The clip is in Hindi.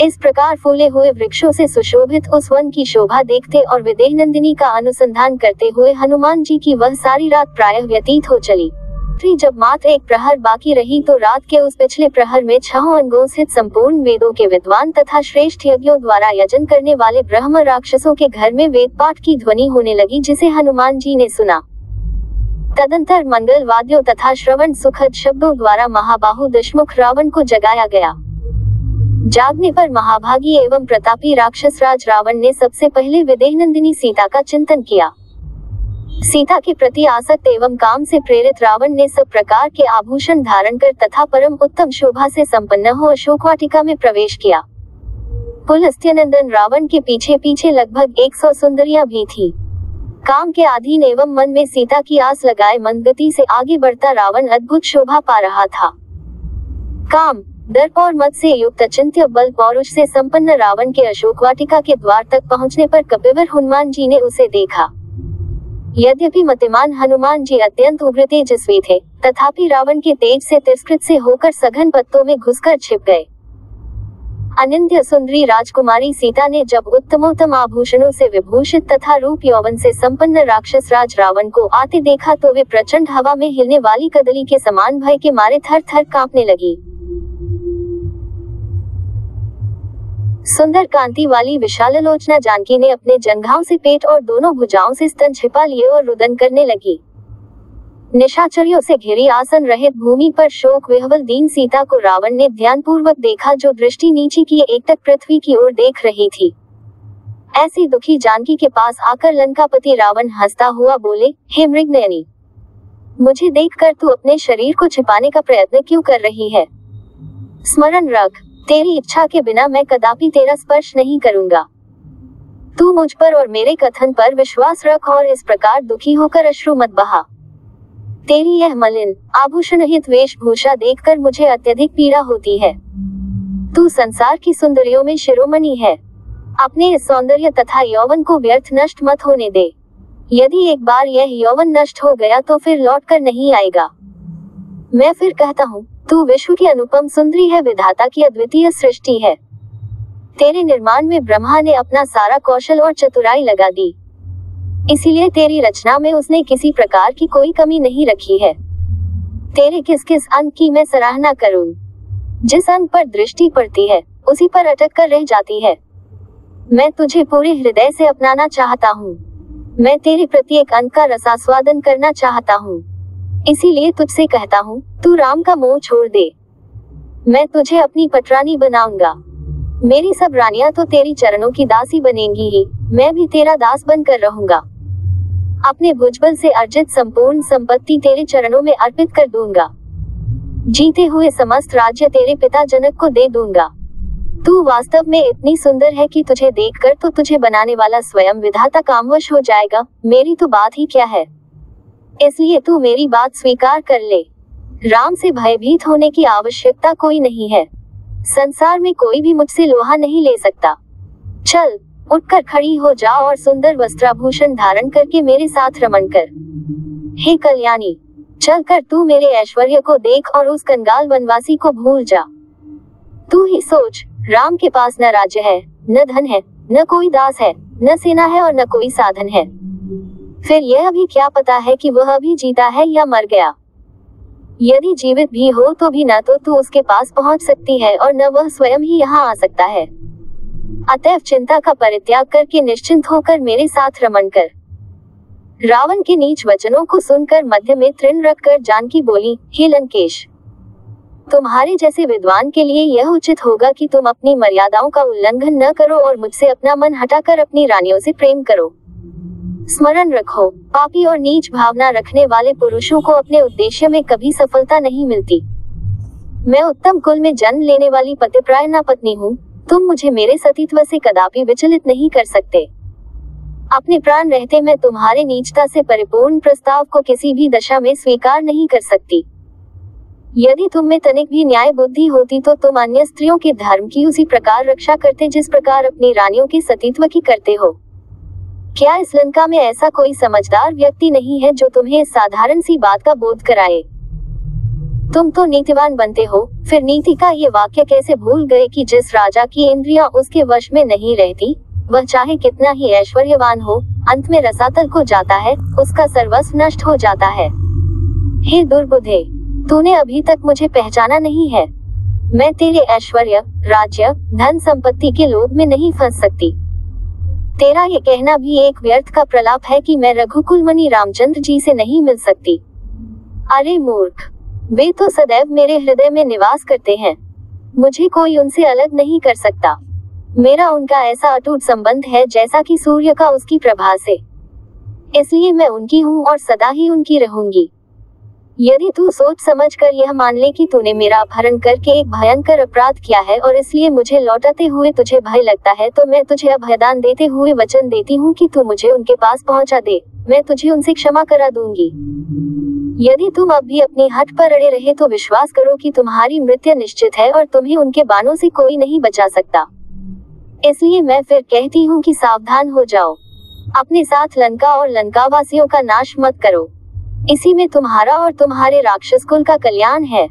इस प्रकार फूले हुए वृक्षों से सुशोभित उस वन की शोभा देखते और विदेह नंदिनी का अनुसंधान करते हुए हनुमान जी की वह सारी रात प्रायः व्यतीत हो चली। जब मात्र एक प्रहर बाकी रही तो रात के उस पिछले प्रहर में 6 अंगों स्थित संपूर्ण वेदों के विद्वान तथा श्रेष्ठ यज्ञों द्वारा यजन करने वाले ब्रह्म राक्षसों के घर में वेद पाठ की ध्वनि होने लगी, जिसे हनुमान जी ने सुना। तदंतर मंगल वाद्यों तथा श्रवण सुखद शब्दों द्वारा महाबाहु दशमुख रावण को जगाया गया। जागने पर महाभागी एवं प्रतापी राक्षस राज रावण ने सबसे पहले विदेह नंदिनी सीता का चिंतन किया। सीता के प्रति आसक्त एवं काम से प्रेरित रावण ने सब प्रकार के आभूषण धारण कर तथा परम उत्तम शोभा से संपन्न हो अशोक वाटिका में प्रवेश किया। पुलस्त्यनंदन रावण के पीछे पीछे लगभग 100 सुंदरियां भी थी। काम के अधीन एवं मन में सीता की आस लगाए मंदगति से आगे बढ़ता रावण अद्भुत शोभा पा रहा था। काम, दर्प और मद से युक्त अचिंत्य बल पौरुष से संपन्न रावण के अशोक वाटिका के द्वार तक पहुंचने पर कपिवर हनुमान जी ने उसे देखा। यद्यपि मतिमान हनुमान जी अत्यंत उग्र तेजस्वी थे, तथापि रावण के तेज से तिरस्कृत से होकर सघन पत्तों में घुसकर छिप गए। अनिंद्य सुंदरी राजकुमारी सीता ने जब उत्तमोत्तम आभूषणों से विभूषित तथा रूप यौवन से संपन्न राक्षस राज रावण को आते देखा तो वे प्रचंड हवा में हिलने वाली कदली के समान भय के मारे थर थर कांपने लगी। सुंदर कांति वाली विशाललोचना जानकी ने अपने जंघाओं से पेट और दोनों भुजाओं से स्तन छिपा लिए और रुदन करने लगी। निशाचरियों से घिरी आसन रहित भूमि पर शोक विह्वल दीन सीता को रावण ने ध्यानपूर्वक देखा, जो दृष्टि नीचे किए एकटक पृथ्वी की ओर देख रही थी। ऐसी दुखी जानकी के पास आकर लंकापति रावण हंसता हुआ बोले, हे मृगनयनी, मुझे देखकर तू अपने शरीर को छिपाने का प्रयत्न क्यों कर रही है? स्मरण रख, तेरी इच्छा के बिना मैं कदापि तेरा स्पर्श नहीं करूंगा। तू मुझ पर और मेरे कथन पर विश्वास रख और इस प्रकार दुखी होकर अश्रु मत बहा। तेरी यह मलिन आभूषणहित वेशभूषा देखकर मुझे अत्यधिक पीड़ा होती है। तू संसार की सुंदरियों में शिरोमणि है। अपने इस सौंदर्य तथा यौवन को व्यर्थ नष्ट मत होने दे। यदि एक बार यह यौवन नष्ट हो गया तो फिर लौटकर नहीं आएगा। मैं फिर कहता हूँ, तू विश्व की अनुपम सुंदरी है, विधाता की अद्वितीय सृष्टि है। तेरे निर्माण में ब्रह्मा ने अपना सारा कौशल और चतुराई लगा दी, इसीलिए तेरी रचना में उसने किसी प्रकार की कोई कमी नहीं रखी है। तेरे किस किस अंग की मैं सराहना करूं? जिस अंग पर दृष्टि पड़ती है उसी पर अटक कर रह जाती है। मैं तुझे पूरे हृदय से अपनाना चाहता हूँ। मैं तेरे प्रत्येक अंग का रसास्वादन करना चाहता हूँ। इसीलिए तुझसे कहता हूँ, तू राम का मोह छोड़ दे। मैं तुझे अपनी पटरानी बनाऊंगा। मेरी सब रानियां तो तेरी चरणों की दासी बनेंगी ही, मैं भी तेरा दास बनकर रहूंगा। अपने भुजबल से अर्जित संपूर्ण संपत्ति तेरे चरणों में अर्पित कर दूंगा। जीते हुए समस्त राज्य तेरे पिता जनक को दे दूंगा। तू वास्तव में इतनी सुंदर है कि तुझे देखकर तो तुझे बनाने वाला स्वयं विधाता कामवश हो जाएगा। मेरी तो बात ही क्या है, इसलिए तू मेरी बात स्वीकार कर ले। राम से भयभीत होने की आवश्यकता कोई नहीं है। संसार में कोई भी मुझसे लोहा नहीं ले सकता। चल, उठकर खड़ी हो जा और सुंदर वस्त्राभूषण धारण करके मेरे साथ रमण कर। हे कल्याणी, चलकर तू मेरे ऐश्वर्य को देख और उस कंगाल वनवासी को भूल जा। तू ही सोच, राम के पास न राज्य है, न धन है, न कोई दास है, न सेना है और न कोई साधन है। फिर यह भी क्या पता है कि वह अभी जीता है या मर गया। यदि जीवित भी हो तो भी न तो तू उसके पास पहुंच सकती है और न वह स्वयं ही यहाँ आ सकता है। अतएव चिंता का परित्याग करके निश्चिंत होकर मेरे साथ रमण कर। रावण के नीच वचनों को सुनकर मध्य में तृण रखकर जानकी बोली, हे लंकेश, तुम्हारे जैसे विद्वान के लिए यह उचित होगा कि तुम अपनी मर्यादाओं का उल्लंघन न करो और मुझसे अपना मन हटाकर अपनी रानियों से प्रेम करो। स्मरण रखो, पापी और नीच भावना रखने वाले पुरुषों को अपने उद्देश्य में कभी सफलता नहीं मिलती। मैं उत्तम कुल में जन्म लेने वाली पतिव्रता पत्नी हूँ। तुम मुझे मेरे सतीत्व से कदापि विचलित नहीं कर सकते। अपने प्राण रहते मैं तुम्हारे नीचता से परिपूर्ण प्रस्ताव को किसी भी दशा में स्वीकार नहीं कर सकती। यदि तुम में तनिक भी न्याय बुद्धि होती तो तुम अन्य स्त्रियों के धर्म की उसी प्रकार रक्षा करते जिस प्रकार अपनी रानियों के सतीत्व की करते हो। क्या इस लंका में ऐसा कोई समझदार व्यक्ति नहीं है जो तुम्हें इस साधारण सी बात का बोध कराए? तुम तो नीतिवान बनते हो, फिर नीति का ये वाक्य कैसे भूल गए कि जिस राजा की इंद्रियां उसके वश में नहीं रहती, वह चाहे कितना ही ऐश्वर्यवान हो, अंत में रसातल को जाता है, उसका सर्वस्व नष्ट हो जाता है। हे दुर्बुद्धे, तूने अभी तक मुझे पहचाना नहीं है। मैं तेरे ऐश्वर्य, राज्य, धन संपत्ति के लोभ में नहीं फंस सकती। तेरा ये कहना भी एक व्यर्थ का प्रलाप है कि मैं रघुकुल मणि रामचंद्र जी से नहीं मिल सकती। अरे मूर्ख, वे तो सदैव मेरे हृदय में निवास करते हैं। मुझे कोई उनसे अलग नहीं कर सकता। मेरा उनका ऐसा अटूट संबंध है जैसा कि सूर्य का उसकी प्रभा से। इसलिए मैं उनकी हूँ और सदा ही उनकी रहूंगी। यदि तू सोच समझ कर यह मान ले कि तूने मेरा अपहरण करके एक भयंकर अपराध किया है और इसलिए मुझे लौटाते हुए तुझे भय लगता है, तो मैं तुझे अभयदान देते हुए वचन देती हूँ कि तू मुझे उनके पास पहुँचा दे, मैं तुझे उनसे क्षमा करा दूंगी। यदि तुम अब भी अपनी हट पर अड़े रहे तो विश्वास करो कि तुम्हारी मृत्यु निश्चित है और तुम्हें उनके बाणों से कोई नहीं बचा सकता। इसलिए मैं फिर कहती हूँ कि सावधान हो जाओ। अपने साथ लंका और लंकावासियों का नाश मत करो। इसी में तुम्हारा और तुम्हारे राक्षस कुल का कल्याण है।